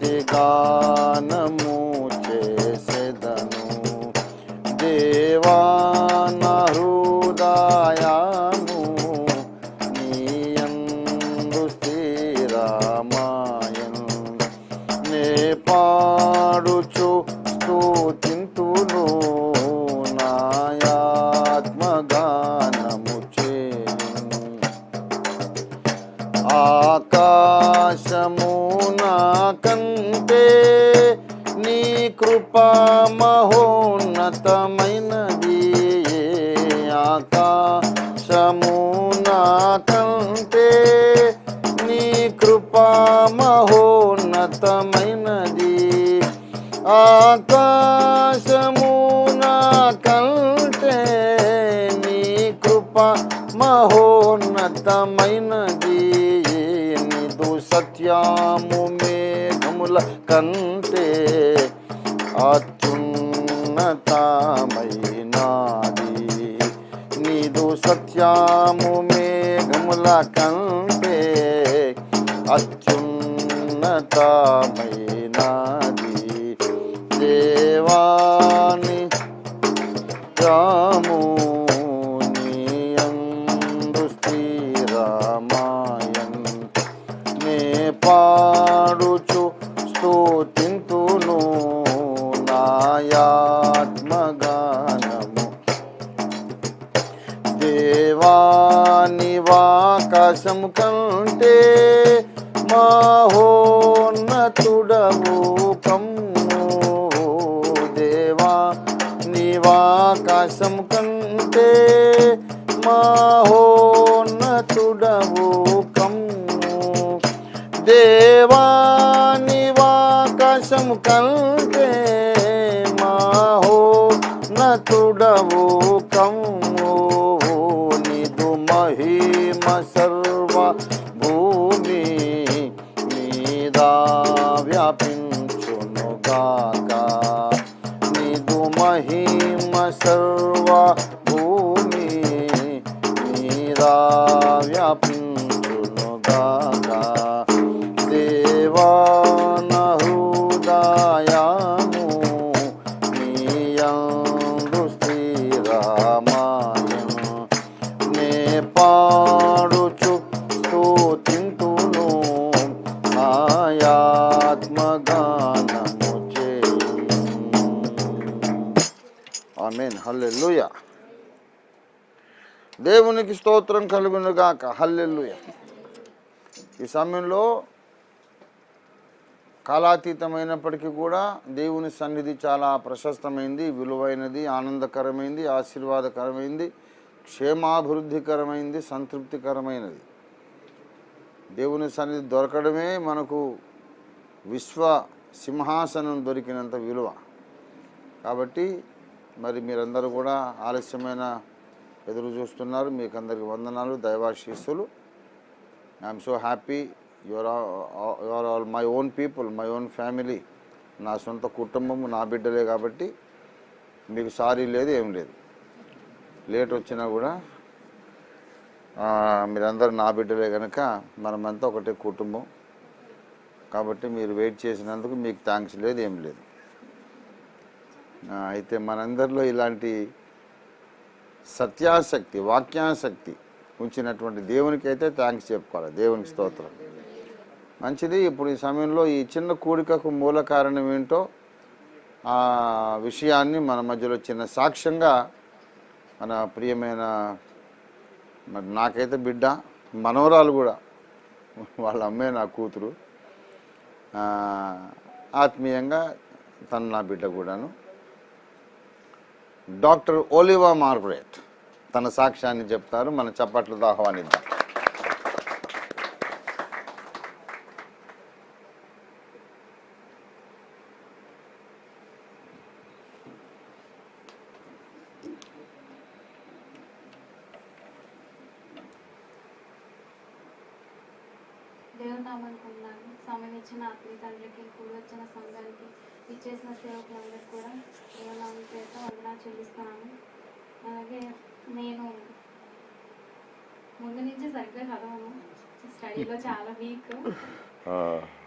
స్తుతిగానము చేసెదను దేవా నా హృదయము నీయందు స్థిరమాయను నే పాడుచు స్తుతింతును నాయాత్మగానము చేయును ఆకాశము నా కంటే నీ కృపా మహోన్నతమైనది ఆకాశము నా కంటే నీ కృపా మహోన్నతమైనది ఆకాశము నా కంటే నీ కృపా మహోన్నతమైనది నీదు సత్యము మేఘముల కంటే అత్యున్నతమైనది నీదు సత్యము మేఘముల కంటే అత్యున్నతమైనది దేవాని రాము నీయందు స్థిరమాయన్ నే పాడుచు స్తుతింతును నాయాత్మగానము దేవాని వాకాశము కంటే మహోన్నతుడవు కమ్ము దేవా నీవాకాశం కంటే మహోన్నతుడవు కమ్ము దేవా నీవాకాశం కంటే మహోన్నతుడవు కమ్ము నీదు మహిమ సర్వ భూమి మీద వ్యాపించునుగాక నీదు మహిమ సర్వ భూమి మీద వ్యాపించునుగాక దేవా నా హృదయము నీయందు స్థిరమాయను నే పాడుచు స్తుతింతును ఆత్మగానము చేయును ఆమేన్ హల్లెలూయా దేవునికి స్తోత్రం కలుగును గాక హల్లెలూయా ఈ సమయంలో కాలాతీతమైనప్పటికీ కూడా దేవుని సన్నిధి చాలా ప్రశస్తమైంది విలువైనది ఆనందకరమైంది ఆశీర్వాదకరమైంది క్షేమాభివృద్ధికరమైంది సంతృప్తికరమైనది దేవుని సన్నిధి దొరకడమే మనకు విశ్వ సింహాసనం దొరికినంత విలువ కాబట్టి మరి మీరందరూ కూడా ఆలస్యమైన ఎదురు చూస్తున్నారు మీకు అందరికి వందనాలు దైవాశీస్సులు I'm so happy your all my own people my own family నా సొంత కుటుంబము నా బిడ్డలే కాబట్టి మీకు సారీ లేదు ఏం లేదు లేట్ వచ్చినా కూడా మీరందరూ నా బిడ్డలే కనుక మనమంతా ఒకటే కుటుంబం కాబట్టి మీరు వెయిట్ చేసినందుకు మీకు థ్యాంక్స్ లేదు ఏం లేదు అయితే మనందరిలో ఇలాంటి సత్యాసక్తి వాక్యాసక్తి ఉంచినటువంటి దేవునికి అయితే థ్యాంక్స్ చెప్పుకోవాలి దేవునికి స్తోత్రం మంచిది ఇప్పుడు ఈ సమయంలో ఈ చిన్న కూడికకు మూల కారణం ఏంటో ఆ విషయాన్ని మన మధ్యలో చిన్న సాక్ష్యంగా మన ప్రియమైన మరి నాకైతే బిడ్డ మనవరాలు కూడా వాళ్ళ అమ్మే నా కూతురు ఆత్మీయంగా తను నా బిడ్డ కూడాను డాక్టర్ ఒలివా మార్గరెట్ తన సాక్ష్యాన్ని చెప్తారు మన చప్పట్లతో ఆహ్వానిద్దాం దేవునామనుకున్నాను సమయం ఇచ్చిన ఆత్మీయ తండ్రికి కూడి వచ్చిన సంఘానికి ఇచ్చేసిన సేవకులందరికీ కూడా దేవునామం పేరుతో వందనాలు చెల్లిస్తున్నాను. అలాగే నేను ముందు నుంచి సరిగ్గా చదవను, స్టడీలో చాలా వీక్.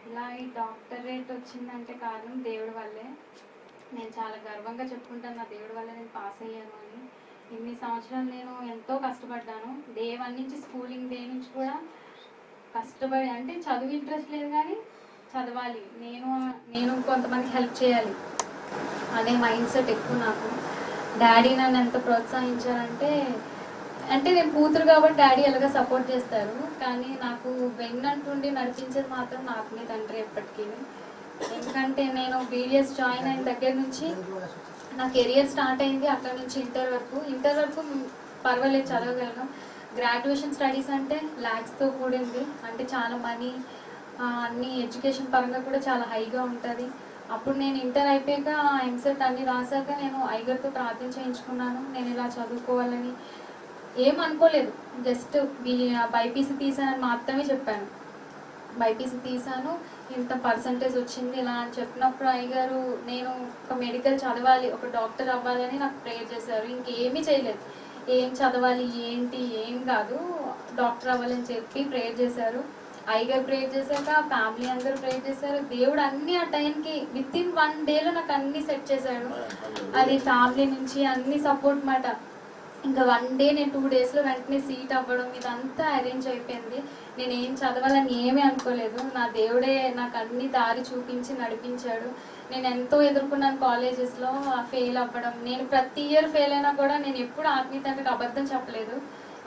ఇలా ఈ డాక్టరేట్ వచ్చిందంటే కారణం దేవుడి వల్లే. నేను చాలా గర్వంగా చెప్పుకుంటాను, నా దేవుడి వల్ల నేను పాస్ అయ్యాను అని. ఇన్ని సంవత్సరాలు నేను ఎంతో కష్టపడ్డాను. డే 1 నుంచి స్కూలింగ్ డే నుంచి కూడా కష్టపడి, అంటే చదువు ఇంట్రెస్ట్ లేదు కానీ చదవాలి, నేను కొంతమందికి హెల్ప్ చేయాలి అనే మైండ్ సెట్ ఎక్కువ నాకు. డాడీ నన్ను ఎంత ప్రోత్సహించారంటే, అంటే నేను కూతురు కాబట్టి డాడీ ఎలాగ సపోర్ట్ చేస్తారు, కానీ నాకు వెన్నంటుండి నడిపించేది మాత్రం నాకు మీ తండ్రి ఎప్పటికీ. ఎందుకంటే నేను బీడిఎస్ జాయిన్ అయిన దగ్గర నుంచి నా కెరియర్ స్టార్ట్ అయింది. అక్కడ నుంచి ఇంటర్ వరకు పర్వాలేదు, చదవగలను. గ్రాడ్యుయేషన్ స్టడీస్ అంటే ల్యాక్స్తో కూడింది, అంటే చాలా మనీ, అన్ని ఎడ్యుకేషన్ పరంగా కూడా చాలా హైగా ఉంటుంది. అప్పుడు నేను ఇంటర్ అయిపోయాక ఎంసెట్ అన్ని రాశాక నేను అయ్యగారితో ప్రార్థన చేయించుకున్నాను, నేను ఇలా చదువుకోవాలని. ఏమనుకోలేదు, జస్ట్ బైపీసీ తీసానని మాత్రమే చెప్పాను. బైపీసీ తీసాను, ఇంత పర్సంటేజ్ వచ్చింది ఇలా అని చెప్పినప్పుడు అయ్యగారు నేను ఒక మెడికల్ చదవాలి, ఒక డాక్టర్ అవ్వాలని నాకు ప్రేయర్ చేశారు. ఇంకేమీ చేయలేదు, ఏం చదవాలి ఏంటి ఏం కాదు, డాక్టర్ అవ్వాలని చెప్పి ప్రేయర్ చేశారు. అయ్యగారు ప్రేయర్ చేశాక ఫ్యామిలీ అందరూ ప్రేయర్ చేశారు. దేవుడు అన్ని ఆ టైంకి వితిన్ 1 డేలో నాకు అన్ని సెట్ చేశాడు. అది ఫ్యామిలీ నుంచి అన్ని సపోర్ట్ మాట. ఇంకా 1 డే, నేను 2 డేస్లో వెంటనే సీట్ అవ్వడం, ఇదంతా అరేంజ్ అయిపోయింది. నేను ఏం చదవాలని ఏమీ అనుకోలేదు, నా దేవుడే నాకు అన్ని దారి చూపించి నడిపించాడు. నేను ఎంతో ఎదుర్కొన్నాను కాలేజెస్లో ఫెయిల్ అవ్వడం. నేను ప్రతి ఇయర్ ఫెయిల్ అయినా కూడా నేను ఎప్పుడు ఆత్మీయతకి అబద్ధం చెప్పలేదు.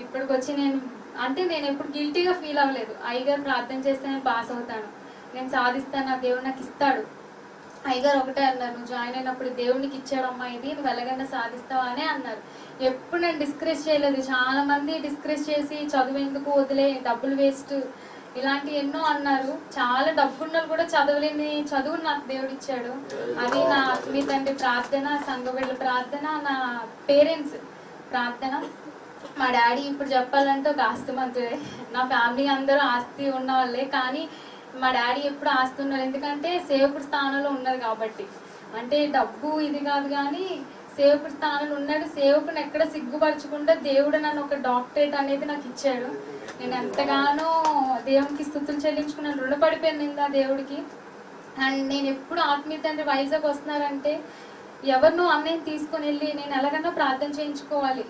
ఇప్పటికొచ్చి నేను ఎప్పుడు గిల్టీగా ఫీల్ అవ్వలేదు. అయ్యగారు ప్రార్థన చేస్తే నేను పాస్ అవుతాను, నేను సాధిస్తాను, నా దేవుడు నాకు ఇస్తాడు. అయ్యగారు ఒకటే అన్నారు, నువ్వు జాయిన్ అయినప్పుడు దేవునికి ఇచ్చాడమ్మా ఇది, నువ్వు ఎలాగైనా సాధిస్తావా అనే అన్నారు. ఎప్పుడు నేను డిస్కరేజ్ చేయలేదు. చాలా మంది డిస్కరేజ్ చేసి చదువు ఎందుకు వదిలే, డబ్బులు వేస్ట్, ఇలాంటి ఎన్నో అన్నారు. చాలా డబ్బున్నలు కూడా చదవలేని చదువు నాకు దేవుడు ఇచ్చాడు. అది నా ఆత్మీయ తండ్రి ప్రార్థన, సంఘ బిడ్డల ప్రార్థన, నా పేరెంట్స్ ప్రార్థన. మా డాడీ ఇప్పుడు చెప్పాలంటే ఒక ఆస్తిమంతుడే. నా ఫ్యామిలీ అందరూ ఆస్తి ఉన్న వాళ్ళే, కానీ మా డాడీ ఎప్పుడు ఆస్తి ఉన్నారు, ఎందుకంటే సేవకుడి స్థానంలో ఉన్నారు కాబట్టి. అంటే డబ్బు ఇది కాదు కానీ సేవకుడి స్థానంలో ఉన్నాడు. సేవకుని ఎక్కడ సిగ్గుపరచకుండా దేవుడు నన్ను ఒక డాక్టరేట్ అనేది నాకు ఇచ్చాడు. నేను ఎంతగానో దేవునికి స్తుతులు చెల్లించుకున్నాను, రుణపడిపోయాను ఆ దేవుడికి. అండ్ నేను ఎప్పుడు ఆత్మీయ తండ్రి వైజాగ్ వస్తున్నారంటే ఎవరినో అన్నయ్య తీసుకొని వెళ్ళి నేను ఎలాగన్నా ప్రార్థన చేయించుకోవాలి,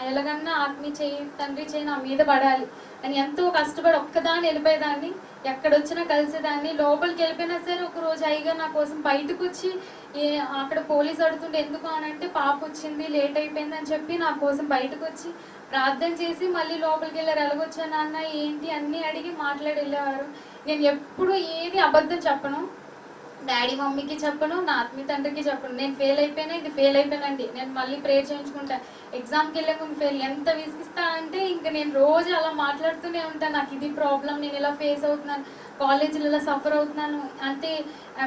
ఎలాగన్నా ఆత్మీయ తండ్రి చేయి నా మీద పడాలి అని ఎంతో కష్టపడి ఒక్కదాన్ని వెళ్ళిపోయేదాన్ని. ఎక్కడొచ్చినా కలిసేదాన్ని. లోపలికి వెళ్ళిపోయినా సరే ఒకరోజు అయ్యగా నా కోసం బయటకు వచ్చి, అక్కడ పోలీసు అడుగుతుంటే ఎందుకు అని అంటే పాప వచ్చింది లేట్ అయిపోయింది అని చెప్పి నా కోసం బయటకు వచ్చి ప్రార్థన చేసి మళ్ళీ లోపలికి వెళ్ళారు. ఎలాగొచ్చాను అన్న ఏంటి అన్నీ అడిగి మాట్లాడి వెళ్ళేవారు. నేను ఎప్పుడు ఏది అబద్ధం చెప్పను, డాడీ మమ్మీకి చెప్పను, నా ఆత్మీయ తండ్రికి చెప్పను. నేను ఫెయిల్ అయిపోయినా ఇది ఫెయిల్ అయిపోయినండి, నేను మళ్ళీ ప్రేయర్ చేయించుకుంటాను. ఎగ్జామ్కి వెళ్ళే ముందు ఫెయిల్ ఎంత విసిగిస్తానంటే ఇంకా నేను రోజు అలా మాట్లాడుతూనే ఉంటాను. నాకు ఇది ప్రాబ్లం, నేను ఇలా ఫేస్ అవుతున్నాను, కాలేజీలో ఇలా సఫర్ అవుతున్నాను, అంటే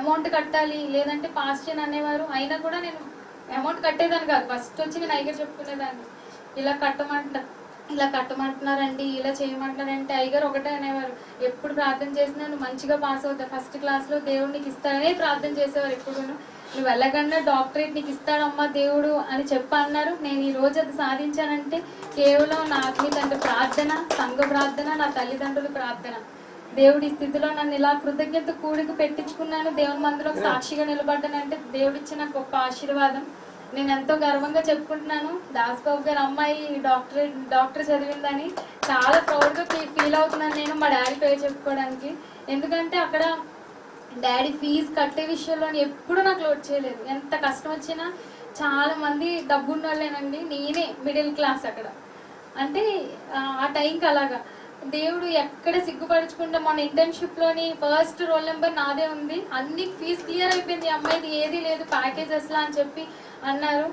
అమౌంట్ కట్టాలి లేదంటే పాస్ చేయను అనేవారు. అయినా కూడా నేను అమౌంట్ కట్టేదాన్ని కాదు. ఫస్ట్ వచ్చి నేను అయ్యగారు చెప్పుకునేదాన్ని, ఇలా కట్టమంటున్నారండి, ఇలా చేయమంటున్నారంటే అయ్యగారు ఒకటే అనేవారు, ఎప్పుడు ప్రార్థన చేసినా నువ్వు మంచిగా పాస్ అవుతావు, ఫస్ట్ క్లాస్లో దేవుడు నీకు ఇస్తాడనే ప్రార్థన చేసేవారు. ఎప్పుడు నువ్వు ఎలాగన్నా డాక్టరేట్ నీకు ఇస్తాడమ్మా దేవుడు అని చెప్పన్నారు. నేను ఈ రోజు అది సాధించానంటే కేవలం నా ఆత్మీయ తండ్రి ప్రార్థన, సంఘ ప్రార్థన, నా తల్లిదండ్రుల ప్రార్థన. దేవుడి స్థితిలో నన్ను ఇలా కృతజ్ఞత కూడికి పెట్టించుకున్నాను, దేవుని మందిలో సాక్షిగా నిలబడ్డానంటే దేవుడిచ్చిన గొప్ప ఆశీర్వాదం. నేను ఎంతో గర్వంగా చెప్పుకుంటున్నాను. దాస్ బాబు గారు అమ్మాయి డాక్టర్ చదివిందని చాలా ప్రౌడ్గా ఫీల్ అవుతున్నాను నేను మా డాడీ పేరు చెప్పుకోవడానికి. ఎందుకంటే అక్కడ డాడీ ఫీజు కట్టే విషయంలో ఎప్పుడు నాకు లోడ్ చేయలేదు. ఎంత కష్టం వచ్చినా చాలా మంది డబ్బున్న వాళ్ళేనండి, నేనే మిడిల్ క్లాస్ అక్కడ. అంటే ఆ టైంకి అలాగా దేవుడు ఎక్కడ సిగ్గుపరచకుండా మన ఇంటర్న్షిప్లోని ఫస్ట్ రోల్ నెంబర్ నాదే ఉంది, అన్ని ఫీజు క్లియర్ అయిపోయింది, అమ్మాయిది ఏది లేదు ప్యాకేజెస్లా అని చెప్పి అన్నారు.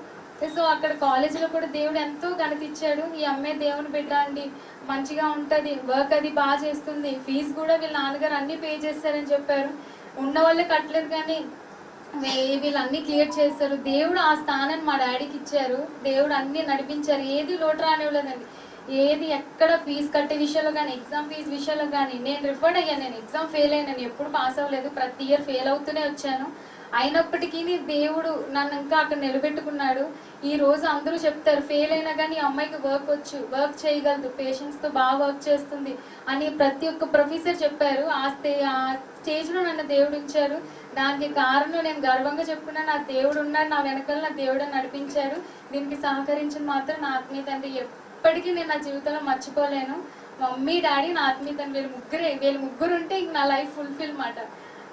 సో అక్కడ కాలేజీలో కూడా దేవుడు ఎంతో ఘనత ఇచ్చాడు. ఈ అమ్మాయి దేవుని బిడ్డ అండి, మంచిగా ఉంటుంది, వర్క్ అది బాగా చేస్తుంది, ఫీజు కూడా వీళ్ళ నాన్నగారు అన్నీ పే చేస్తారని చెప్పారు. ఉన్న వాళ్ళే కట్టలేదు కానీ వీళ్ళన్నీ క్లియర్ చేస్తారు. దేవుడు ఆ స్థానాన్ని మా డాడీకి ఇచ్చారు, దేవుడు అన్నీ నడిపించారు, ఏది లోటు రానివ్వలేదండి. ఏది ఎక్కడ ఫీజు కట్టే విషయంలో కానీ ఎగ్జామ్ ఫీజు విషయంలో కానీ నేను రిఫర్డ్ అయ్యాను. నేను ఎగ్జామ్ ఫెయిల్ అయ్యాను, నేను ఎప్పుడు పాస్ అవ్వలేదు, ప్రతి ఇయర్ ఫెయిల్ అవుతూనే వచ్చాను. అయినప్పటికీ దేవుడు నన్ను ఇంకా అక్కడ నిలబెట్టుకున్నాడు. ఈ రోజు అందరూ చెప్తారు ఫెయిల్ అయినా కానీ ఈ అమ్మాయికి వర్క్ చేయగలదు, పేషెంట్స్తో బాగా వర్క్ చేస్తుంది అని ప్రతి ఒక్క ప్రొఫెసర్ చెప్పారు. ఆ స్టేజ్లో నన్ను దేవుడు ఉంచారు. దానికి కారణం నేను గర్వంగా చెప్పుకున్నా, నా దేవుడు ఉన్నాడు నా వెనకాల, నా దేవుడు నడిపించారు. దీనికి సహకరించిన మాత్రం నా ఆత్మీయ తండ్రి ఎప్పటికీ నేను నా జీవితంలో మర్చిపోలేను. మమ్మీ డాడీ నా ఆత్మీయ తండ్రి వీళ్ళు ముగ్గురు ఉంటే ఇంక నా లైఫ్ ఫుల్ఫిల్ మాట.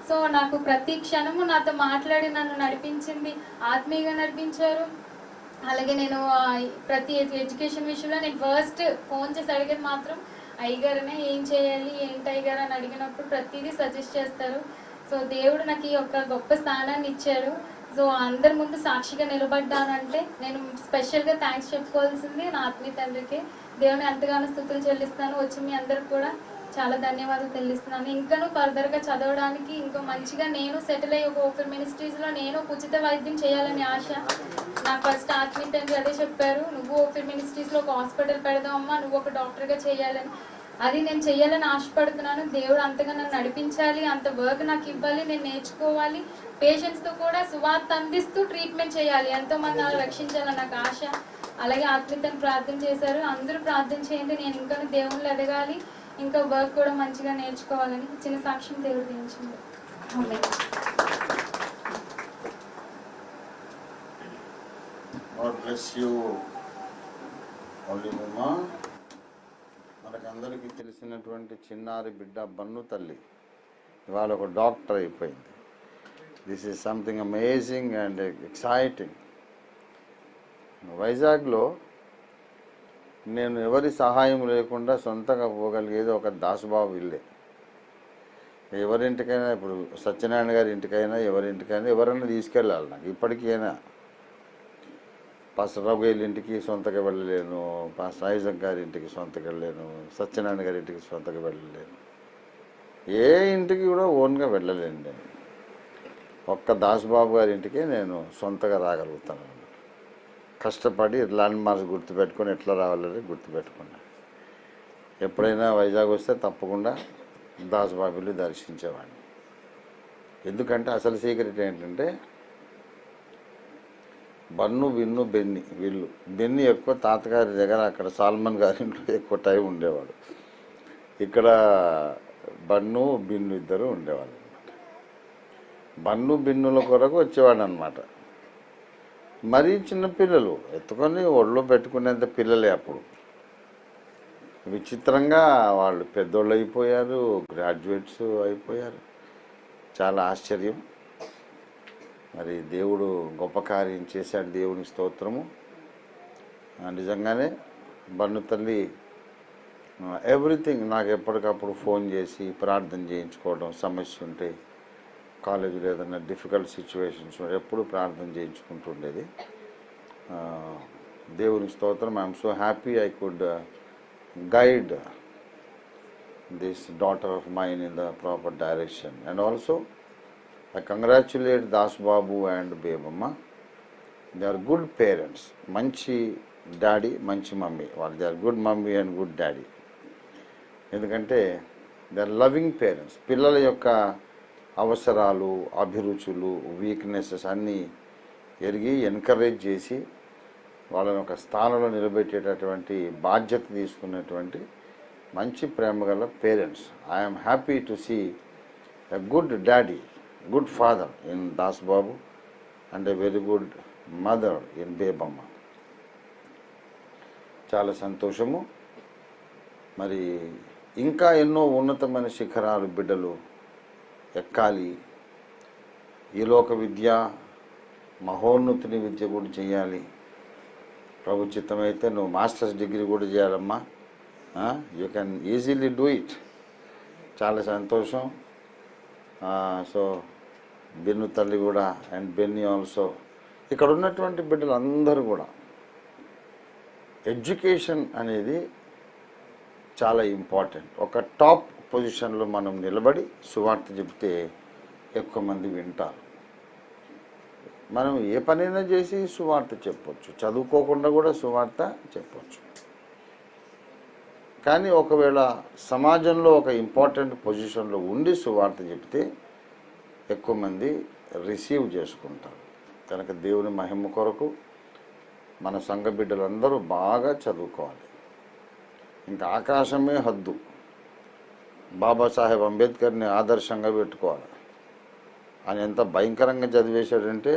సో నాకు ప్రతి క్షణము నాతో మాట్లాడి నన్ను నడిపించింది, ఆత్మీయంగా నడిపించారు. అలాగే నేను ప్రతి ఎడ్యుకేషన్ విషయంలో నేను ఫస్ట్ ఫోన్ చేసి అడిగేది మాత్రం అయ్యగారనే, ఏం చేయాలి ఏంటి అయ్యగారు అని అడిగినప్పుడు ప్రతిదీ సజెస్ట్ చేస్తారు. సో దేవుడు నాకు ఈ యొక్క గొప్ప స్థానాన్ని ఇచ్చాడు. సో అందరి ముందు సాక్షిగా నిలబడ్డానంటే నేను స్పెషల్గా థ్యాంక్స్ చెప్పుకోవాల్సింది నా ఆత్మీయ తండ్రికి. దేవుని ఎంతగానో స్తుతులు చెల్లిస్తాను. వచ్చి మీ అందరికి కూడా చాలా ధన్యవాదాలు చెల్లిస్తున్నాను. ఇంకాను ఫర్దర్గా చదవడానికి ఇంకా మంచిగా నేను సెటిల్ అయ్యి ఒక ఓపెన్ మినిస్ట్రీస్లో నేను ఒక ఉచిత వైద్యం చేయాలని ఆశ. నాకు ఫస్ట్ ఆత్మీయ తండ్రి అదే చెప్పారు, నువ్వు ఓపెన్ మినిస్ట్రీస్లో ఒక హాస్పిటల్ పెడదామమ్మా, నువ్వు ఒక డాక్టర్గా చేయాలని. అది నేను చెయ్యాలని ఆశపడుతున్నాను. దేవుడు అంతగా నన్ను నడిపించాలి, అంత వర్క్ నాకు ఇవ్వాలి, నేను నేర్చుకోవాలి, పేషెంట్స్తో కూడా సువార్త అందిస్తూ ట్రీట్మెంట్ చేయాలి, ఎంతోమంది అలా రక్షించాలని నాకు ఆశ. అలాగే ఆత్మీయతను ప్రార్థన చేశారు, అందరూ ప్రార్థన చేయండి, నేను ఇంకా దేవుళ్ళు ఎదగాలి, ఇంకా వర్క్ కూడా మంచిగా నేర్చుకోవాలని చిన్న సాక్ష్యం దేవుడు దించింది. మనకందరికీ తెలిసినటువంటి చిన్నారి బిడ్డ బన్ను తల్లి ఇవాళ ఒక డాక్టర్ అయిపోయింది. This is something amazing and exciting. వైజాగ్లో నేను ఎవరి సహాయం లేకుండా సొంతంగా పోగలిగేది ఒక దాసుబాబు ఇల్లే. ఎవరింటికైనా, ఇప్పుడు సత్యనారాయణ గారి ఇంటికైనా ఎవరింటికైనా ఎవరైనా తీసుకెళ్ళాలి. నాకు ఇప్పటికైనా పాస్టర్ రఘువేల్ ఇంటికి సొంతగా వెళ్ళలేను, పాస్టర్ ఐజక్ గారి ఇంటికి సొంతగా వెళ్ళలేను, సత్యనారాయణ గారి ఇంటికి సొంతగా వెళ్ళలేను, ఏ ఇంటికి కూడా ఓన్గా వెళ్ళలేను. నేను ఒక్క దాసుబాబు గారి ఇంటికి నేను సొంతగా రాగలుగుతాను. కష్టపడి ల్యాండ్ మార్క్స్ గుర్తుపెట్టుకొని ఎట్లా రావాలని గుర్తుపెట్టుకున్నా. ఎప్పుడైనా వైజాగ్ వస్తే తప్పకుండా దాసుబాబుని దర్శించేవాడిని. ఎందుకంటే అసలు సీక్రెట్ ఏంటంటే బన్ను, బిన్ను, బెన్ని, వీళ్ళు. బెన్ని ఎక్కువ తాతగారి దగ్గర అక్కడ సాల్మన్ గారి ఇంట్లో ఎక్కువ టైం ఉండేవాడు. ఇక్కడ బన్ను, బిన్ను ఇద్దరు ఉండేవాళ్ళు అనమాట. బన్ను బిన్నుల కొరకు వచ్చేవాడు అనమాట. మరీ చిన్నపిల్లలు ఎత్తుకొని ఒళ్ళో పెట్టుకునేంత పిల్లలే అప్పుడు. విచిత్రంగా వాళ్ళు పెద్దోళ్ళు అయిపోయారు, గ్రాడ్యుయేట్స్ అయిపోయారు. చాలా ఆశ్చర్యం. మరి దేవుడు గొప్ప కార్యం చేశాడు, దేవుని స్తోత్రము. నిజంగానే బన్ను తల్లి ఎవ్రీథింగ్ నాకు ఎప్పటికప్పుడు ఫోన్ చేసి ప్రార్థన చేయించుకోవడం, సమస్య ఉంటే కాలేజీలో ఏదైనా డిఫికల్ట్ సిచ్యువేషన్స్ ఎప్పుడు ప్రార్థన చేయించుకుంటుండేది. దేవుని స్తోత్రం. I'm so happy I could guide this daughter of mine in the proper direction. And also I congratulate Das Babu and Bebamma. They are good parents. మంచి డాడీ, మంచి మమ్మీ. వాళ్ళు they are good mummy and good daddy. ఎందుకంటే they are loving parents. పిల్లల యొక్క అవసరాలు, అభిరుచులు, weaknesses అన్నీ ఎరిగి ఎంకరేజ్ చేసి వాళ్ళని ఒక స్థానంలో నిలబెట్టేటటువంటి బాధ్యత తీసుకున్నటువంటి మంచి ప్రేమ గల parents. I'm happy to see a good daddy, good father in Das Babu and a very good mother in Bebamma. చాలా సంతోషము. మరి ఇంకా ఎన్నో ఉన్నతమైన శిఖరాలు బిడ్డలు ఎక్కాలి. ఈ లోక విద్య, మహోన్నతుని విద్య కూడా చేయాలి. ప్రభు చిత్తమైతే నువ్వు మాస్టర్స్ డిగ్రీ కూడా చేయాలమ్మా. You can easily do it. చాలా సంతోషం. సో బెన్ను తల్లి కూడా అండ్ బెన్నీ ఆల్సో. ఇక్కడ ఉన్నటువంటి బిడ్డలందరూ కూడా ఎడ్యుకేషన్ అనేది చాలా ఇంపార్టెంట్. ఒక టాప్ పొజిషన్లో మనం నిలబడి సువార్త చెబితే ఎక్కువ మంది వింటారు. మనం ఏ పనైనా చేసి సువార్త చెప్పొచ్చు, చదువుకోకుండా కూడా సువార్త చెప్పొచ్చు. కానీ ఒకవేళ సమాజంలో ఒక ఇంపార్టెంట్ పొజిషన్లో ఉండి సువార్త చెప్తే ఎక్కువ మంది రిసీవ్ చేసుకుంటారు. కనుక దేవుని మహిమ కొరకు మన సంఘ బిడ్డలందరూ బాగా చదువుకోవాలి. ఇంకా ఆకాశమే హద్దు. బాబాసాహెబ్ అంబేద్కర్ని ఆదర్శంగా పెట్టుకోవాలి. ఆయన ఎంత భయంకరంగా చదివేశాడంటే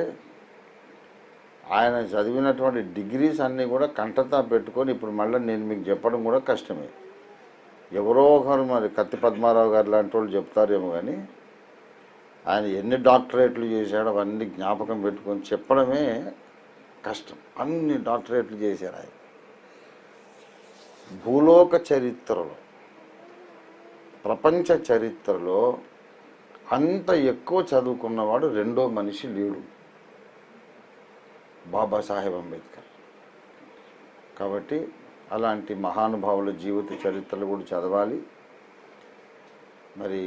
ఆయన చదివినటువంటి డిగ్రీస్ అన్నీ కూడా కంటతా పెట్టుకొని ఇప్పుడు మళ్ళీ నేను మీకు చెప్పడం కూడా కష్టమే. ఎవరో ఒకరు మరి కత్తి పద్మారావు గారు లాంటి వాళ్ళు చెప్తారేమో, కానీ ఆయన ఎన్ని డాక్టరేట్లు చేశాడో అవన్నీ జ్ఞాపకం పెట్టుకొని చెప్పడమే కష్టం. అన్ని డాక్టరేట్లు చేశారు ఆయన. భూలోక చరిత్రలో, ప్రపంచ చరిత్రలో అంత ఎక్కువ చదువుకున్నవాడు రెండో మనిషి లేడు, బాబాసాహెబ్ అంబేద్కర్. కాబట్టి అలాంటి మహానుభావుల జీవిత చరిత్రలు కూడా చదవాలి. మరి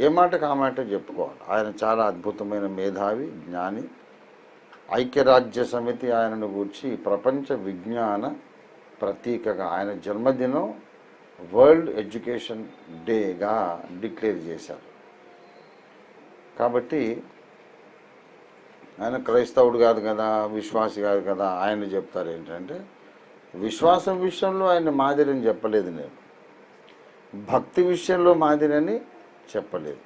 ఏ మాటకు ఆ మాట చెప్పుకోవాలి. ఆయన చాలా అద్భుతమైన మేధావి, జ్ఞాని. ఐక్యరాజ్య సమితి ఆయనను గూర్చి ప్రపంచ విజ్ఞాన ప్రతీకగా ఆయన జన్మదినం వరల్డ్ ఎడ్యుకేషన్ డేగా డిక్లేర్ చేశారు. కాబట్టి ఆయన క్రైస్తవుడు కాదు కదా, విశ్వాసి కాదు కదా. ఆయన చెప్తారు ఏంటంటే, విశ్వాసం విషయంలో ఆయన మాదిరిని చెప్పలేదు నేను, భక్తి విషయంలో మాదిరని చెప్పలేదు,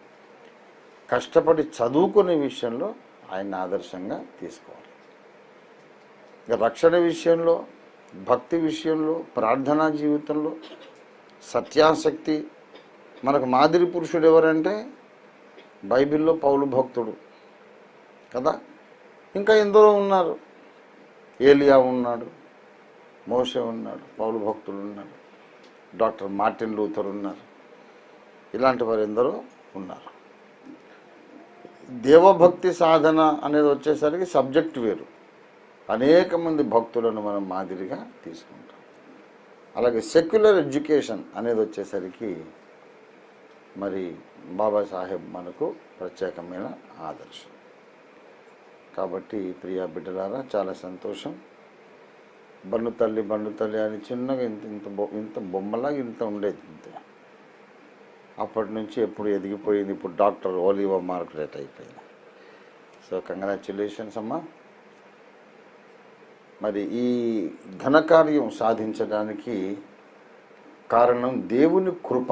కష్టపడి చదువుకునే విషయంలో ఆయన ఆదర్శంగా తీసుకోవాలి. ఇక రక్షణ విషయంలో, భక్తి విషయంలో, ప్రార్థనా జీవితంలో, సత్యాసక్తి మనకు మాదిరి పురుషుడు ఎవరంటే బైబిల్లో పౌలు భక్తుడు కదా. ఇంకా ఎందరో ఉన్నారు. ఏలియా ఉన్నాడు, మోషే ఉన్నాడు, పౌలు భక్తులు ఉన్నారు, డాక్టర్ మార్టిన్ లూథర్ ఉన్నారు. ఇలాంటి వారు ఎందరో ఉన్నారు. దేవభక్తి సాధన అనేది వచ్చేసరికి సబ్జెక్ట్ వేరు. అనేక మంది భక్తులను మనం మాదిరిగా తీసుకుంటాం. అలాగే సెక్యులర్ ఎడ్యుకేషన్ అనేది వచ్చేసరికి మరి బాబాసాహెబ్ మనకు ప్రత్యేకమైన ఆదర్శం. కాబట్టి ప్రియా బిడ్డలారా, చాలా సంతోషం. బండు తల్లి అని చిన్నగా ఇంత బొమ్మలాగా ఇంత ఉండేది. ఇంతే. అప్పటి నుంచి ఎప్పుడు ఎదిగిపోయింది. ఇప్పుడు డాక్టర్ ఓలివా మార్గరెట్ అయిపోయింది. సో కంగ్రాచ్యులేషన్స్ అమ్మా. మరి ఈ ఘనకార్యం సాధించడానికి కారణం దేవుని కృప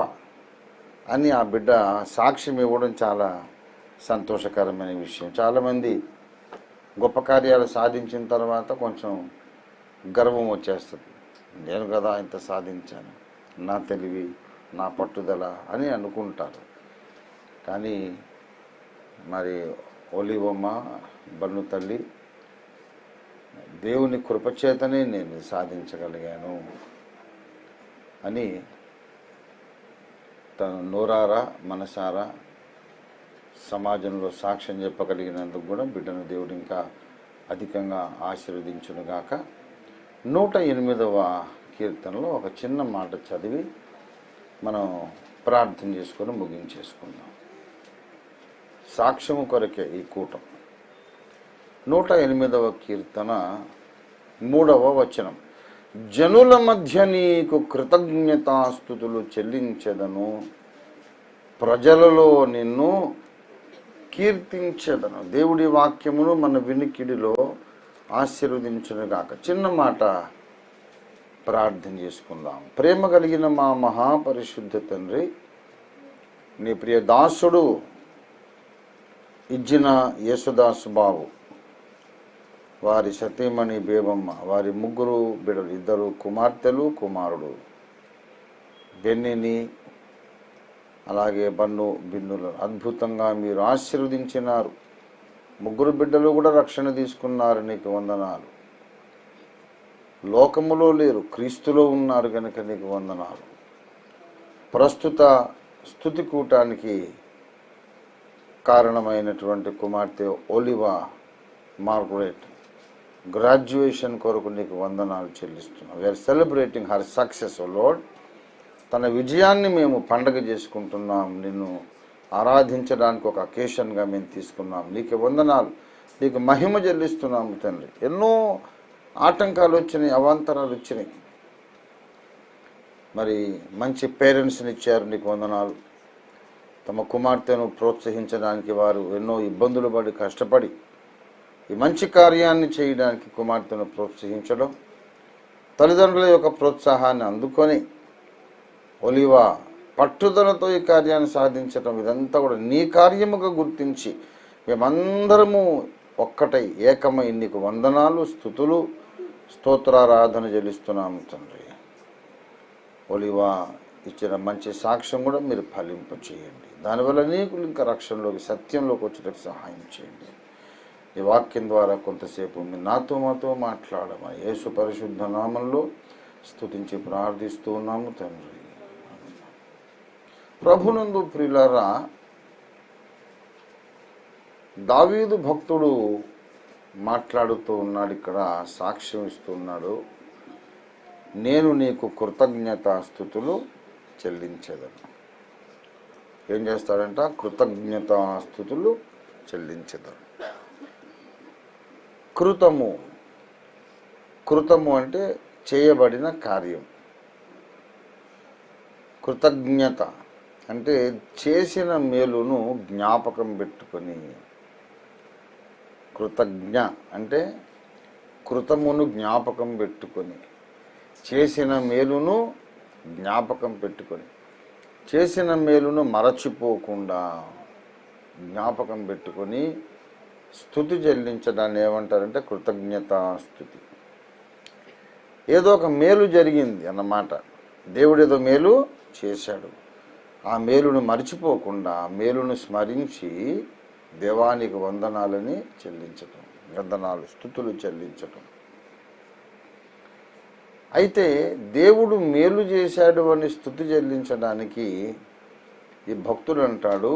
అని ఆ బిడ్డ సాక్ష్యం ఇవ్వడం చాలా సంతోషకరమైన విషయం. చాలామంది గొప్ప కార్యాలు సాధించిన తర్వాత కొంచెం గర్వం వచ్చేస్తుంది. నేను కదా ఇంత సాధించాను, నా తెలివి, నా పట్టుదల అని అనుకుంటారు. కానీ మరి ఓలివమ్మ బన్ను తల్లి దేవుని కృపచేతనే నేను సాధించగలిగాను అని తను నోరారా మనసారా సమాజంలో సాక్ష్యం చెప్పగలిగినందుకు కూడా బిడ్డను దేవుడు ఇంకా అధికంగా ఆశీర్వదించునుగాక. 108వ కీర్తనలో ఒక చిన్న మాట చదివి మనం ప్రార్థన చేసుకొని ముగించేసుకుందాం. సాక్ష్యము కొరకే ఈ కూటం. 108వ కీర్తన 3వ వచనం. జనుల మధ్య నీకు కృతజ్ఞతాస్తుతులు చెల్లించెదను, ప్రజలలో నిన్ను కీర్తించెదను. దేవుడి వాక్యమును మన వినికిడిలో ఆశీర్వదించునుగాక. చిన్న మాట ప్రార్థన చేసుకుందాం. ప్రేమ కలిగిన మా మహాపరిశుద్ధ తండ్రి, నీ ప్రియ దాసుడు ఇజ్జిన యేసుదాసు బాబు, వారి సతీమణి బేబమ్మ, వారి ముగ్గురు బిడ్డలు, 2 కుమార్తెలు కుమారుడు, బెన్నిని అలాగే బన్ను బిన్నులు అద్భుతంగా మీరు ఆశీర్వదించినారు. 3 బిడ్డలు కూడా రక్షణ తీసుకున్నారు. నీకు వందనాలు. లోకములో లేరు, క్రీస్తులో ఉన్నారు కనుక నీకు వందనాలు. ప్రస్తుత స్తుతి కూటానికి కారణమైనటువంటి కుమార్తె ఓలివా మార్గరెట్ గ్రాడ్యుయేషన్ కొరకు నీకు వందనాలు చెల్లిస్తున్నాం. వీఆర్ సెలబ్రేటింగ్ హర్ సక్సెస్ ఓ లార్డ్. తన విజయాన్ని మేము పండగ చేసుకుంటున్నాం. నిన్ను ఆరాధించడానికి ఒక అకేషన్గా మేము తీసుకున్నాం. నీకు వందనాలు, నీకు మహిమ చెల్లిస్తున్నాము తండ్రి. ఎన్నో ఆటంకాలు వచ్చినాయి, అవాంతరాలు వచ్చినాయి. మరి మంచి పేరెంట్స్ని ఇచ్చారు, నీకు వందనాలు. తమ కుమార్తెను ప్రోత్సహించడానికి వారు ఎన్నో ఇబ్బందులు పడి కష్టపడి ఈ మంచి కార్యాన్ని చేయడానికి కుమార్తెను ప్రోత్సహించడం, తల్లిదండ్రుల యొక్క ప్రోత్సాహాన్ని అందుకొని ఒలివా పట్టుదలతో ఈ కార్యాన్ని సాధించడం, ఇదంతా కూడా నీ కార్యముగా గుర్తించి మేమందరము ఒక్కటై ఏకమై నీకు వందనాలు, స్తుతులు, స్తోత్రారాధన చెల్లిస్తున్నాము తండ్రి. ఒలివా ఇచ్చిన మంచి సాక్ష్యం కూడా మీరు ఫలింప చేయండి. దానివల్ల నీకు ఇంకా రక్షణలోకి, సత్యంలోకి వచ్చేటకు సహాయం చేయండి. ఈ వాక్యం ద్వారా కొంతసేపు మీరు మాతో మాట్లాడమని యేసు పరిశుద్ధ నామంలో స్తుతించి ప్రార్థిస్తూ ఉన్నాము తండ్రి. ప్రభునందు ప్రియులారా, దావీదు భక్తుడు మాట్లాడుతూ ఉన్నాడు, ఇక్కడ సాక్ష్యం ఇస్తూ ఉన్నాడు. నేను నీకు కృతజ్ఞతాస్తుతులు చెల్లించేదను. ఏం చేస్తాడంట? కృతజ్ఞతాస్తుతులు చెల్లించేదను. కృతము అంటే చేయబడిన కార్యం. కృతజ్ఞత అంటే చేసిన మేలును జ్ఞాపకం పెట్టుకొని. కృతజ్ఞ అంటే కృతమును జ్ఞాపకం పెట్టుకొని, చేసిన మేలును జ్ఞాపకం పెట్టుకొని, చేసిన మేలును మరచిపోకుండా జ్ఞాపకం పెట్టుకొని స్తుతి చెల్లించడాన్ని ఏమంటారంటే కృతజ్ఞతాస్తుతి. ఏదో ఒక మేలు జరిగింది అన్నమాట. దేవుడు ఏదో మేలు చేశాడు, ఆ మేలును మర్చిపోకుండా మేలును స్మరించి దేవానికి వందనాలని చెల్లించటం, వందనాలు, స్తుతులు చెల్లించటం. అయితే దేవుడు మేలు చేశాడు అని స్తుతి చెల్లించడానికి ఈ భక్తుడు అంటాడు,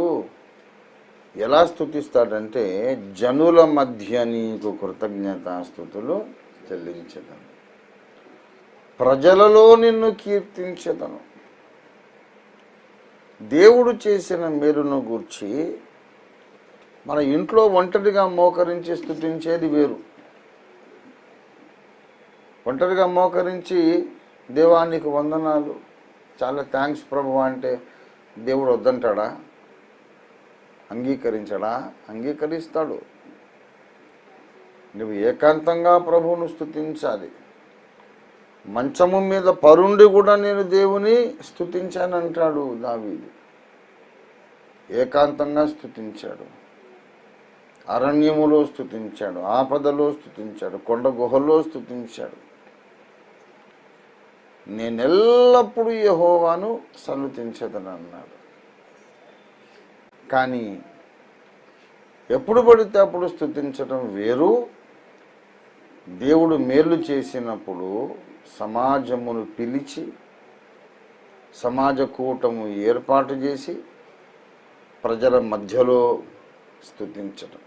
ఎలా స్తుతిస్తాడంటే జనుల మధ్య నీకు కృతజ్ఞతాస్తుతులు చెల్లించదను, ప్రజలలో నిన్ను కీర్తించదను. దేవుడు చేసిన మేలును గూర్చి మన ఇంట్లో ఒంటరిగా మోకరించి స్తుతించేది వేరు. ఒంటరిగా మోకరించి దేవానికి వందనాలు, చాలా థ్యాంక్స్ ప్రభువా అంటే దేవుడు వద్దంటాడా? అంగీకరించడా? అంగీకరిస్తాడు. నువ్వు ఏకాంతంగా ప్రభువును స్తుతించాలి. మంచము మీద పరుండి కూడా నేను దేవుని స్తుతించానంటాడు దావీదు. ఏకాంతంగా స్తుతించాడు, అరణ్యములో స్తుతించాడు, ఆపదలో స్తుతించాడు, కొండ గుహలో స్తుతించాడు. నేనెల్లప్పుడూ యెహోవాను సన్నుతించదను అన్నాడు. కానీ ఎప్పుడు పడితే అప్పుడు స్తుతించడం వేరు. దేవుడు మేలు చేసినప్పుడు సమాజమును పిలిచి సమాజ కూటము ఏర్పాటు చేసి ప్రజల మధ్యలో స్తుతించడం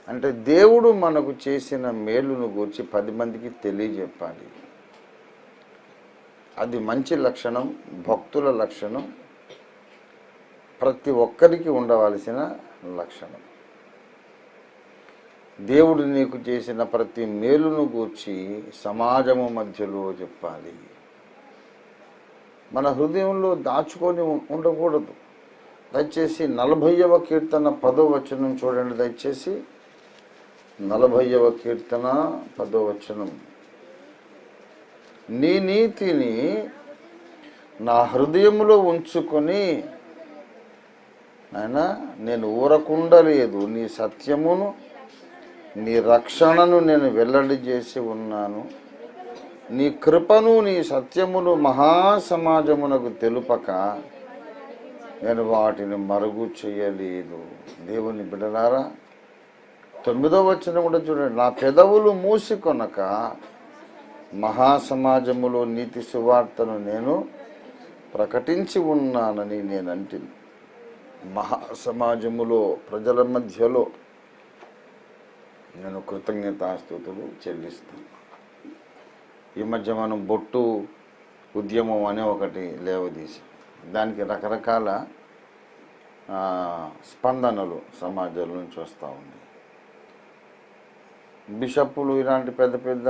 అంటే దేవుడు మనకు చేసిన మేలును గూర్చి 10 మందికి తెలియజెప్పాలి. అది మంచి లక్షణం, భక్తుల లక్షణం, ప్రతి ఒక్కరికి ఉండవలసిన లక్షణం. దేవుడు నీకు చేసిన ప్రతి మేలును గూర్చి సమాజము మధ్యలో చెప్పాలి. మన హృదయంలో దాచుకొని ఉండకూడదు. దయచేసి 40వ కీర్తన 10వ వచనం చూడండి. దయచేసి 40వ కీర్తన 10వ వచనం. నీ నీతిని నా హృదయంలో ఉంచుకొని నాయనా నేను ఊరకుండలేదు, నీ సత్యమును నీ రక్షణను నేను వెల్లడి చేసి ఉన్నాను. నీ కృపను నీ సత్యమును మహాసమాజమునకు తెలుపక నేను వాటిని మరుగు చేయలేదు. దేవుని బిడ్డలారా, 9వ వచనం కూడా చూడండి. నా పెదవులు మూసికొనక మహాసమాజములో నీతి సువార్తను నేను ప్రకటించి ఉన్నానని నేను అంటిని. మహాసమాజములో ప్రజల మధ్యలో నేను కృతజ్ఞతాస్తుతులు చెల్లిస్తాను. ఈ మధ్య మనం బొట్టు ఉద్యమం అనే ఒకటి లేవదీసి దానికి రకరకాల స్పందనలు సమాజంలో నుంచి వస్తూ ఉంది. బిషప్పులు, ఇలాంటి పెద్ద పెద్ద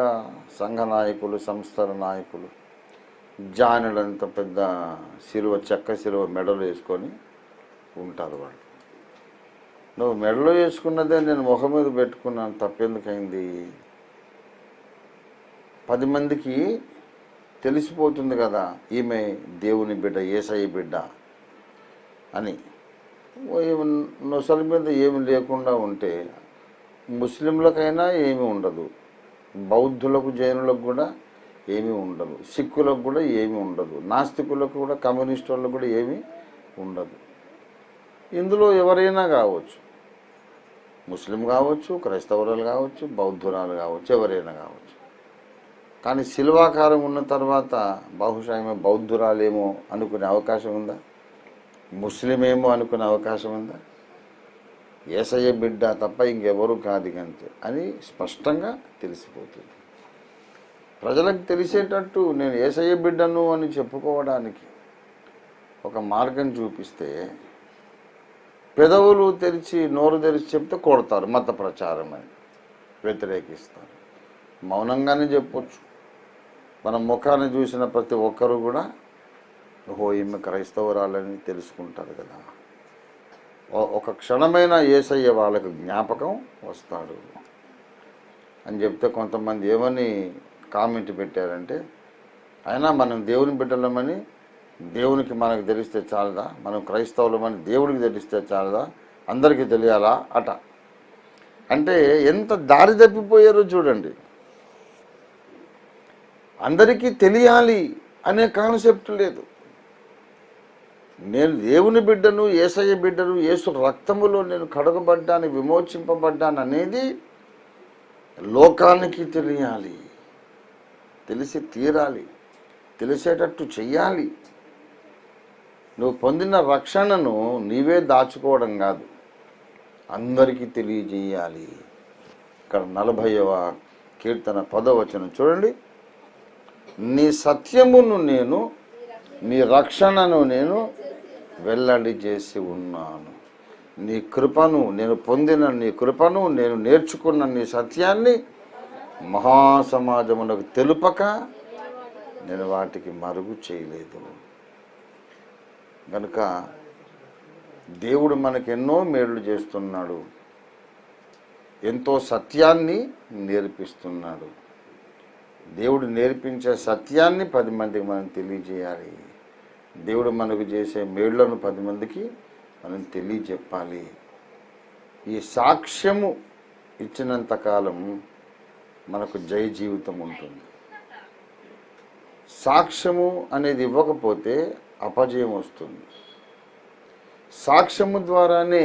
సంఘ నాయకులు, సంస్థల నాయకులు జానులంత పెద్ద చెక్క సిలువ మెడలు వేసుకొని ఉంటారు వాళ్ళు. నువ్వు మెడలో వేసుకున్నదే నేను ముఖం మీద పెట్టుకున్నాను, తప్పెందుకైంది? 10 మందికి తెలిసిపోతుంది కదా ఈమె దేవుని బిడ్డ, యేసయ్య బిడ్డ అని. నొసల మీద ఏమి లేకుండా ఉంటే ముస్లింలకైనా ఏమీ ఉండదు, బౌద్ధులకు జైనులకు కూడా ఏమీ ఉండదు, సిక్కులకు కూడా ఏమీ ఉండదు, నాస్తికులకు కూడా, కమ్యూనిస్ట్ వాళ్ళకు కూడా ఏమీ ఉండదు. ఇందులో ఎవరైనా కావచ్చు, ముస్లిం కావచ్చు, క్రైస్తవురాలు కావచ్చు, బౌద్ధురాలు కావచ్చు, ఎవరైనా కావచ్చు. కానీ శిల్వాకారం ఉన్న తర్వాత బహుశా ఆమె బౌద్ధురాలేమో అనుకునే అవకాశం ఉందా? ముస్లిం ఏమో అనుకునే అవకాశం ఉందా? యేసయ్య బిడ్డ తప్ప ఇంకెవరు కాదు అంతే అని స్పష్టంగా తెలిసిపోతుంది. ప్రజలకు తెలిసేటట్టు నేను యేసయ్య బిడ్డను అని చెప్పుకోవడానికి ఒక మార్గం చూపిస్తే, పెదవులు తెరిచి నోరు తెరిచి చెప్తే కొడతారు, మత ప్రచారం అని వ్యతిరేకిస్తారు. మౌనంగానే చెప్పొచ్చు. మన ముఖాన్ని చూసిన ప్రతి ఒక్కరు కూడా ఓహో ఈమె క్రైస్తవురాలని తెలుసుకుంటారు కదా. ఒక క్షణమైన యేసయ్య వాళ్ళకు జ్ఞాపకం వస్తాడు అని చెప్తే కొంతమంది ఏమని కామెంట్ పెట్టారంటే, అయినా మనం దేవుని బిడ్డలమని దేవునికి మనకు తెలిస్తే చాలదా, మనం క్రైస్తవులమని దేవుడికి తెలిస్తే చాలదా, అందరికీ తెలియాలా అట. అంటే ఎంత దారి తప్పిపోయారో చూడండి. అందరికీ తెలియాలి అనే కాన్సెప్ట్ లేదు. నేను దేవుని బిడ్డను, యేసయ్య బిడ్డను, యేసు రక్తములో నేను కడగబడ్డాను, విమోచింపబడ్డాను అనేది లోకానికి తెలియాలి, తెలిసి తీరాలి, తెలిసేటట్టు చెయ్యాలి. నువ్వు పొందిన రక్షణను నీవే దాచుకోవడం కాదు, అందరికీ తెలియజేయాలి. ఇక్కడ 40వ కీర్తన 10వ వచనం చూడండి. నీ సత్యమును నేను, నీ రక్షణను నేను వెల్లడి చేసి ఉన్నాను. నీ కృపను నేను పొందిన, నీ కృపను నేను నేర్చుకున్న నీ సత్యాన్ని మహాసమాజమునకు తెలుపక నేను వాటికి మరుగు చేయలేదు. కనుక దేవుడు మనకు ఎన్నో మేళ్ళు చేస్తున్నాడు, ఎంతో సత్యాన్ని నేర్పిస్తున్నాడు. దేవుడు నేర్పించే సత్యాన్ని 10 మందికి మనం తెలియజేయాలి. దేవుడు మనకు చేసే మేళ్లను 10 మందికి మనం తెలియజెప్పాలి. ఈ సాక్ష్యము ఇచ్చినంతకాలం మనకు జయ జీవితం ఉంటుంది. సాక్ష్యము అనేది ఇవ్వకపోతే అపజయం వస్తుంది. సాక్ష్యము ద్వారానే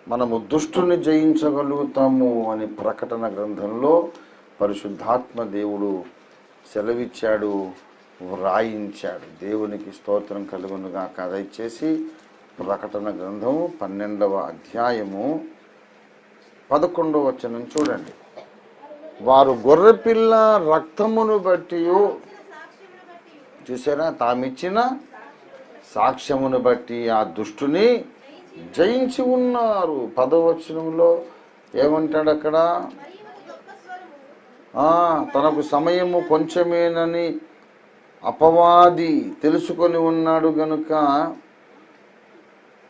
మనము దుష్టుని జయించగలుగుతాము అని ప్రకటన గ్రంథంలో పరిశుద్ధాత్మ దేవుడు సెలవిచ్చాడు, వ్రాయించాడు. దేవునికి స్తోత్రం కలుగునుగా. కథ ఇచ్చేసి ప్రకటన గ్రంథము 12వ అధ్యాయము 11వ వచనం చూడండి. వారు గొర్రెపిల్ల రక్తమును బట్టి, చూసారా, తామిచ్చిన సాక్ష్యమును బట్టి ఆ దుష్టుని జయించి ఉన్నారు. 10వ వచనంలో ఏమంటాడు అక్కడ? తనకు సమయము కొంచెమేనని అపవాది తెలుసుకొని ఉన్నాడు గనుక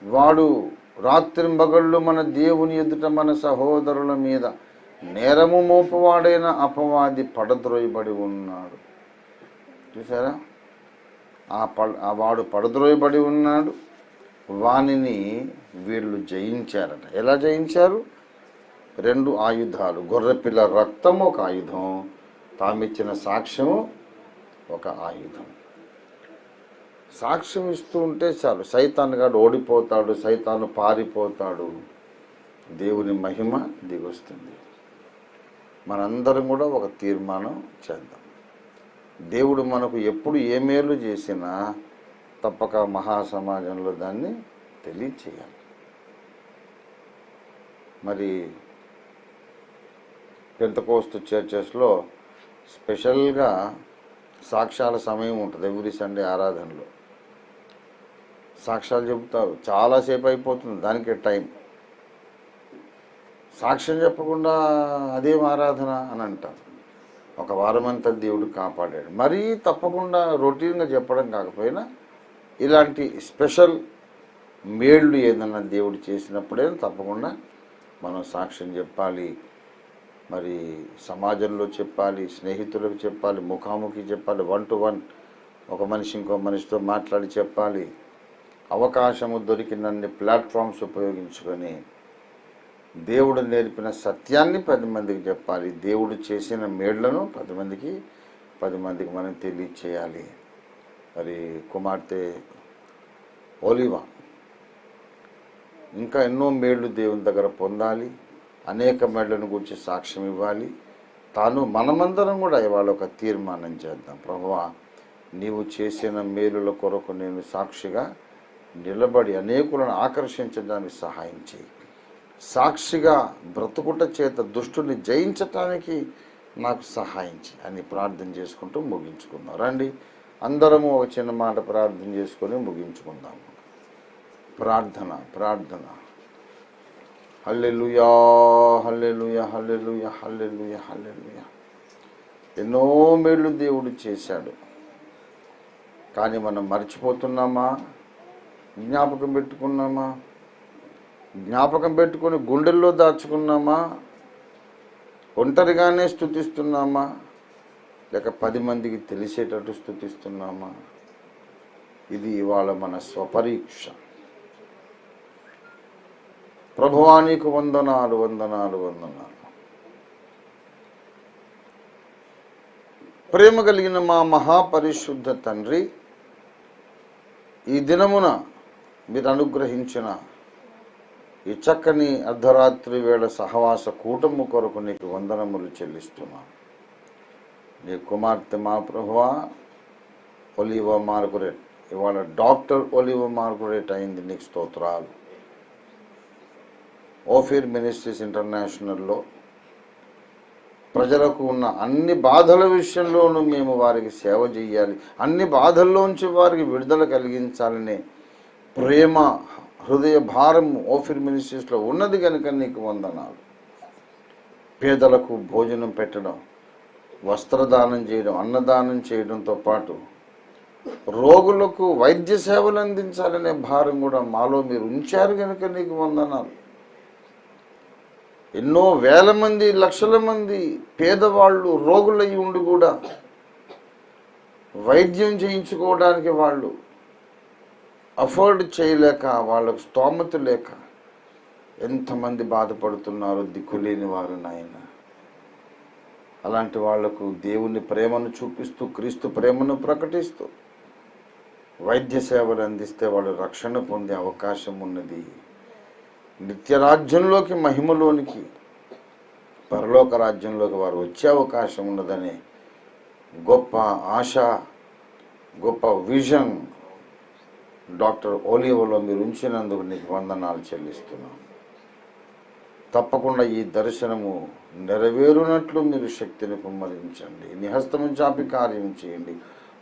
వాడు రాత్రింబగళ్ళు మన దేవుని ఎదుట మన సహోదరుల మీద నేరము మోపవాడైన అపవాది పడద్రోయబడి ఉన్నాడు. చూసారా, వాడు పడద్రోయబడి ఉన్నాడు. వానిని వీళ్ళు జయించారట. ఎలా జయించారు? 2 ఆయుధాలు. గొర్రెపిల్ల రక్తము ఒక ఆయుధం, తామిచ్చిన సాక్ష్యము ఒక ఆయుధం. సాక్ష్యం ఇస్తూ ఉంటే చాలు, సైతాను గాడు ఓడిపోతాడు, సైతాను పారిపోతాడు, దేవుని మహిమ దిగొస్తుంది. మనందరం కూడా ఒక తీర్మానం చేద్దాం. దేవుడు మనకు ఎప్పుడు ఏ మేలు చేసినా తప్పక మహాసమాజంలో దాన్ని తెలియచేయాలి. మరి పెంతెకోస్తు చర్చెస్లో స్పెషల్గా సాక్ష్యాల సమయం ఉంటుంది. ఎవ్రీ సండే ఆరాధనలో సాక్ష్యాలు చెబుతారు. చాలాసేపు అయిపోతుంది దానికే టైం. సాక్ష్యం చెప్పకుండా అదేం ఆరాధన అని అంటారు. ఒక వారమంతా దేవుడు కాపాడాడు. మరీ తప్పకుండా రొటీన్గా చెప్పడం కాకపోయినా ఇలాంటి స్పెషల్ మేళ్ళు ఏదన్నా దేవుడు చేసినప్పుడే తప్పకుండా మనం సాక్ష్యం చెప్పాలి. మరి సమాజంలో చెప్పాలి, స్నేహితులకు చెప్పాలి, ముఖాముఖి చెప్పాలి, 1 to 1 ఒక మనిషి ఇంకో మనిషితో మాట్లాడి చెప్పాలి. అవకాశము దొరికినన్ని ప్లాట్ఫామ్స్ ఉపయోగించుకొని దేవుడు నేర్పిన సత్యాన్ని 10 మందికి చెప్పాలి. దేవుడు చేసిన మేళ్లను 10 మందికి మనం తెలియచేయాలి. మరి కుమార్తె ఒలివా ఇంకా ఎన్నో మేళ్ళు దేవుని దగ్గర పొందాలి, అనేక మేళ్లను గురించి సాక్ష్యం ఇవ్వాలి. మనమందరం కూడా ఇవాళ ఒక తీర్మానం చేద్దాం. ప్రభువా, నీవు చేసిన మేలుల కొరకు నేను సాక్షిగా నిలబడి అనేకులను ఆకర్షించడానికి సహాయం చేయి. సాక్షిగా బ్రతుకుట చేత దుష్టుని జయించటానికి నాకు సహాయం చేయి అని ప్రార్థన చేసుకుంటూ ముగించుకుందాం. రండి అందరము ఒక చిన్న మాట ప్రార్థన చేసుకొని ముగించుకుందాం. ప్రార్థన. హల్లెలూయా, హల్లెలూయా, హల్లెలూయా, హల్లెలూయా, హల్లెలూయా. ఎన్నో మేళ్ళు దేవుడు చేశాడు, కానీ మనం మర్చిపోతున్నామా? జ్ఞాపకం పెట్టుకున్నామా? జ్ఞాపకం పెట్టుకొని గుండెల్లో దాచుకున్నామా? ఒంటరిగానే స్తుతిస్తున్నామా? లేక 10 మందికి తెలిసేటట్టు స్తుతిస్తున్నామా? ఇది ఇవాళ మన స్వపరీక్ష. ప్రభువా, నీకు వందనాలు. ప్రేమ కలిగిన మా మహాపరిశుద్ధ తండ్రి, ఈ దినమున మీరు అనుగ్రహించిన ఈ చక్కని అర్ధరాత్రి వేళ సహవాస కూటము కొరకు నీకు వందనములు చెల్లిస్తున్నాను. నీ కుమార్తె మా ప్రభువా ఒలివా మార్గరెట్ ఇవాళ డాక్టర్ ఒలివా మార్గరెట్ అయింది. నీకు స్తోత్రాలు. ఓఫీర్ మినిస్ట్రీస్ ఇంటర్నేషనల్లో ప్రజలకు ఉన్న అన్ని బాధల విషయంలోనూ మేము వారికి సేవ చేయాలి, అన్ని బాధల్లోంచి వారికి విడుదల కలిగించాలనే ప్రేమ, హృదయ భారం ఓఫీర్ మినిస్ట్రీస్లో ఉన్నది కనుక నీకు వందనాలు. పేదలకు భోజనం పెట్టడం, వస్త్రదానం చేయడం, అన్నదానం చేయడంతో పాటు రోగులకు వైద్య సేవలు అందించాలనే భారం కూడా మాలో మీరు ఉంచారు కనుక నీకు వందనాలు. ఎన్నో వేల మంది, లక్షల మంది పేదవాళ్ళు రోగులయ్యి ఉండి కూడా వైద్యం చేయించుకోవడానికి వాళ్ళు అఫోర్డ్ చేయలేక, వాళ్ళకు స్తోమత లేక ఎంతమంది బాధపడుతున్నారు, దిక్కులేని వారు నాయన. అలాంటి వాళ్లకు దేవుని ప్రేమను చూపిస్తూ, క్రీస్తు ప్రేమను ప్రకటిస్తూ వైద్య సేవలు అందిస్తే వాళ్ళు రక్షణ పొందే అవకాశం ఉన్నది. నిత్యరాజ్యంలోకి, మహిమలోనికి, పరలోక రాజ్యంలోకి వారు వచ్చే అవకాశం ఉన్నదని గొప్ప ఆశ, గొప్ప విజన్ డాక్టర్ ఓలివోలో మీరు ఉంచినందుకు నీకు వందనాలు చెల్లిస్తున్నాం. తప్పకుండా ఈ దర్శనము నెరవేరునట్లు మీరు శక్తిని కుమ్మరించండి. నీ హస్తము చాపి కార్యం చేయండి.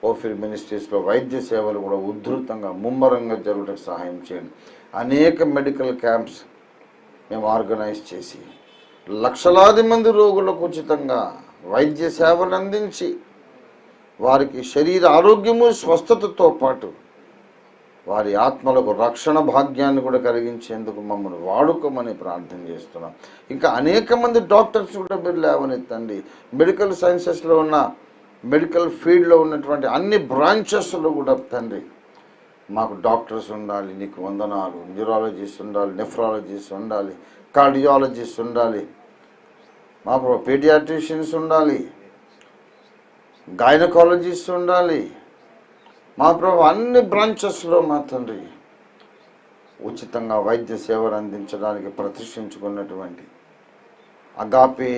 ఓఫీర్ మినిస్ట్రీస్లో వైద్య సేవలు కూడా ఉధృతంగా, ముమ్మరంగా జరుగుటకు సహాయం చేయండి. అనేక మెడికల్ క్యాంప్స్ మేము ఆర్గనైజ్ చేసి లక్షలాది మంది రోగులకు ఉచితంగా వైద్య సేవలు అందించి వారికి శరీర ఆరోగ్యము, స్వస్థతతో పాటు వారి ఆత్మలకు రక్షణ భాగ్యాన్ని కూడా కలిగించేందుకు మమ్మల్ని వాడుకోమని ప్రార్థన చేస్తున్నాం. ఇంకా అనేక మంది డాక్టర్స్ కూడా మీరు లేవనెత్తండి. మెడికల్ సైన్సెస్లో ఉన్న, మెడికల్ ఫీల్డ్లో ఉన్నటువంటి అన్ని బ్రాంచెస్లో కూడా తండ్రి మాకు డాక్టర్స్ ఉండాలి. నీకు వందనాలు. న్యూరాలజిస్ట్ ఉండాలి, నెఫ్రాలజిస్ట్ ఉండాలి, కార్డియాలజిస్ట్ ఉండాలి, మా పీడియాట్రిషియన్స్ ఉండాలి, గైనకాలజిస్ట్ ఉండాలి. మా ప్రభు అన్ని బ్రాంచెస్లో మా తండ్రి ఉచితంగా వైద్య సేవలు అందించడానికి ప్రతిష్ఠించుకున్నటువంటి అగాపే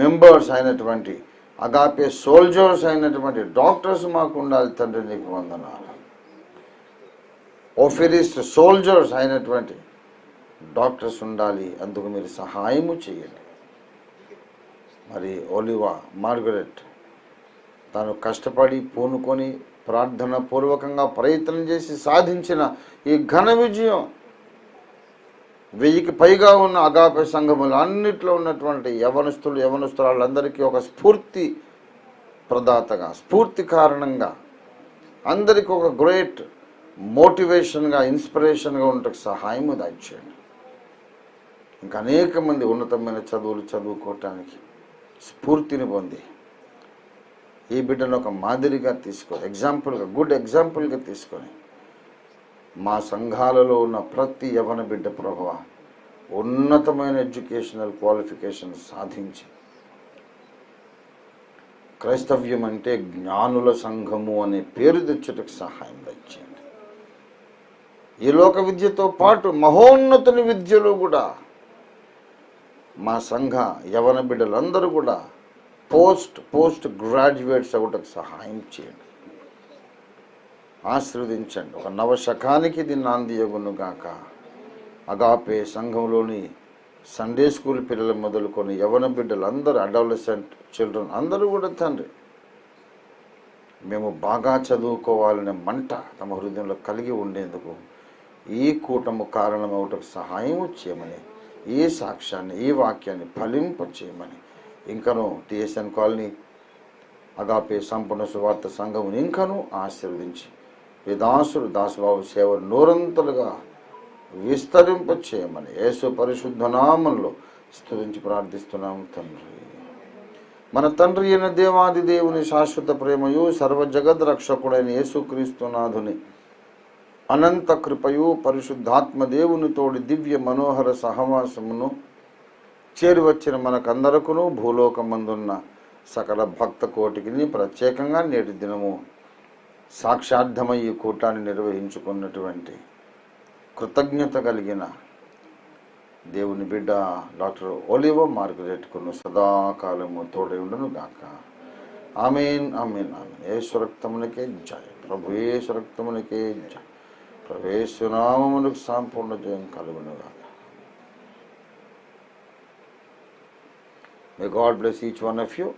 మెంబర్స్ అయినటువంటి, అగాపే సోల్జర్స్ అయినటువంటి డాక్టర్స్ మాకు ఉండాలి తండ్రి. నీకు వందనాలు. ఓఫీరిస్ట్ సోల్జర్స్ అయినటువంటి డాక్టర్స్ ఉండాలి. అందుకు మీరు సహాయము చేయండి. మరి ఒలివా మార్గరెట్ తాను కష్టపడి పూనుకొని ప్రార్థన పూర్వకంగా ప్రయత్నం చేసి సాధించిన ఈ ఘన విజయం 1000కి పైగా ఉన్న అగాపే సంఘములు అన్నిట్లో ఉన్నటువంటి యవనస్తురాళ్ళందరికీ ఒక స్ఫూర్తి ప్రదాతగా, స్ఫూర్తి కారణంగా, అందరికీ ఒక గ్రేట్ మోటివేషన్గా, ఇన్స్పిరేషన్గా ఉండటకు సహాయము దయచేయండి. ఇంకా అనేక మంది ఉన్నతమైన చదువులు చదువుకోవటానికి స్ఫూర్తిని పొంది ఈ బిడ్డను ఒక మాదిరిగా తీసుకొని, ఎగ్జాంపుల్గా, గుడ్ ఎగ్జాంపుల్గా తీసుకొని మా సంఘాలలో ఉన్న ప్రతి యవన బిడ్డ ప్రభువా ఉన్నతమైన ఎడ్యుకేషనల్ క్వాలిఫికేషన్ సాధించి క్రైస్తవ్యం అంటే జ్ఞానుల సంఘము అనే పేరు తెచ్చుటకు సహాయం దయచేయండి. ఈ లోక విద్యతో పాటు మహోన్నతుని విద్యలో కూడా మా సంఘ యవన బిడ్డలందరూ కూడా పోస్ట్ గ్రాడ్యుయేట్స్ అవ్వటకు సహాయం చేయండి, ఆశీర్వదించండి. ఒక నవశకానికి ఇది నాందియగును గాక. అగాపే సంఘంలోని సండే స్కూల్ పిల్లలు మొదలుకొని యవన బిడ్డలందరూ, అడాలసెంట్ చిల్డ్రన్ అందరూ కూడా తండ్రి మేము బాగా చదువుకోవాలనే మంట తమ హృదయంలో కలిగి ఉండేందుకు ఈ కూటము కారణమవుటకు సహాయం చేయమని, ఈ సాక్ష్యాన్ని, ఈ వాక్యాన్ని ఫలింప చేయమని, ఇంకనూ టిఎస్ఎన్ కాలనీ అగాపే సంపూర్ణ సువార్త సంఘం ఇంకనూ ఆశీర్వదించి ఈ దాసుబాబు సేవను నూరంతలుగా విస్తరింప చేయమని యేసు పరిశుద్ధ నామంలో స్తుతించి ప్రార్థిస్తున్నాము తండ్రి. మన తండ్రి అయిన దేవాది దేవుని శాశ్వత ప్రేమయు సర్వ జగద్ రక్షకుడైన యేసుక్రీస్తునాథుని అనంత కృపయు పరిశుద్ధాత్మ దేవుని తోడి దివ్య మనోహర సహవాసమును చేరివచ్చిన మనకందరకును భూలోకమందున్న సకల భక్త కోటికి ప్రత్యేకంగా నేటి దినము సాక్షార్థమై ఈ కూటాన్ని నిర్వహించుకున్నటువంటి కృతజ్ఞత కలిగిన దేవుని బిడ్డ డాక్టర్ ఒలివ మార్గరెట్కును సదాకాలము తోడై ఉండును గాక. ఆమేన్ ఆమేన్ ఆమేన్. యేసు రక్తమునకే జయ. ప్రభు యేసు రక్తమునకే జయ. ప్రభు యేసు నామమునకు సంపూర్ణ జయం కలుగును గాక. May God bless each one of you.